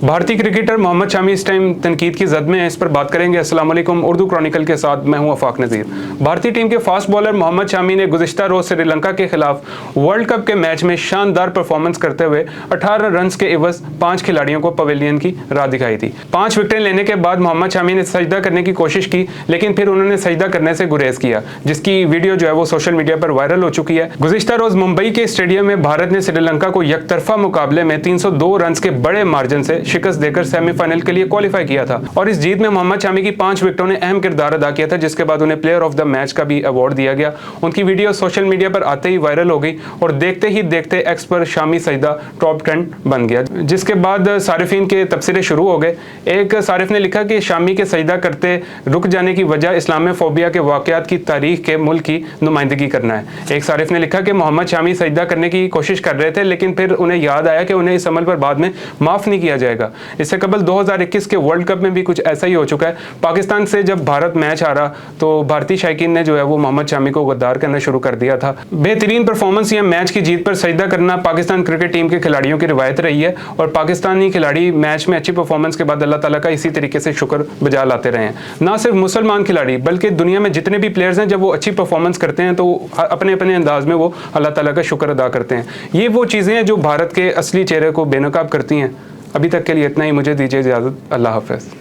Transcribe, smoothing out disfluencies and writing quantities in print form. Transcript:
भारतीय क्रिकेटर मोहम्मद शामी इस टाइम तनकीद की जद में है, इस पर बात करेंगे। अस्सलाम वालेकुम, उर्दू क्रॉनिकल के साथ मैं हूं आफाक नज़ीर। भारतीय टीम के फास्ट बॉलर मोहम्मद शामी ने गुज़िश्ता रोज़ श्रीलंका के खिलाफ वर्ल्ड कप के मैच में शानदार परफॉर्मेंस करते हुए 18 रन के एवज 5 खिलाड़ियों को पवेलियन की राह दिखाई थी। 5 विकेटें लेने के बाद मोहम्मद शामी ने सजदा करने की कोशिश की, लेकिन फिर उन्होंने सजदा करने से गुरेज किया, जिसकी वीडियो जो है वो सोशल मीडिया पर वायरल हो चुकी है। गुज़िश्ता रोज़ मुंबई के स्टेडियम में भारत ने श्रीलंका को यकतरफा मुकाबले में 302 रन के बड़े मार्जिन से शिकस्त देकर सेमीफाइनल के लिए क्वालिफाई किया था और इस जीत में मोहम्मद शामी की 5 विकेटों ने अहम किरदार अदा किया था, जिसके बाद उन्हें प्लेयर ऑफ द मैच का भी अवार्ड दिया गया। उनकी वीडियो सोशल मीडिया पर आते ही वायरल हो गई और देखते ही देखते एक्स पर शामी सजदा टॉप ट्रेंड बन गया, जिसके बाद सारिफीन के तबसरे शुरू हो गए। एक सारिफ ने लिखा कि शामी के सजदा करते रुक जाने की वजह इस्लामोफोबिया के वाकयात की तारीख के मुल्क की नुमाइंदगी करना है। एक सारिफ ने लिखा कि मोहम्मद शामी सजदा करने की कोशिश कर रहे थे, लेकिन फिर उन्हें याद आया कि उन्हें इस अमल पर बाद में माफ नहीं किया जाएगा। इससे कबल 2021 के वर्ल्ड कप में भी कुछ ऐसा ही हो चुका है। पाकिस्तान से जब भारत मैच हारा तो भारतीय शायकीन ने जो है वो मोहम्मद शामी को गद्दार करना शुरू कर दिया था। बेहतरीन परफॉर्मेंस या मैच की जीत पर सजदा करना पाकिस्तान क्रिकेट टीम के खिलाड़ियों की रिवायत रही है और पाकिस्तानी खिलाड़ी मैच में अच्छी परफॉर्मेंस के बाद अल्लाह ताला का इसी तरीके से शुक्र बजा लाते रहे हैं। ना सिर्फ मुसलमान खिलाड़ी बल्कि दुनिया में जितने भी प्लेयर्स हैं, जब वो अच्छी परफॉर्मेंस करते हैं तो अपने अपने अंदाज में वो अल्लाह ताला का शुक्र अदा करते हैं। ये वो चीज़ें हैं जो भारत के असली चेहरे को बेनकाब करती हैं। अभी तक के लिए इतना ही, मुझे दीजिए इजाज़त। अल्लाह हाफ़िज़।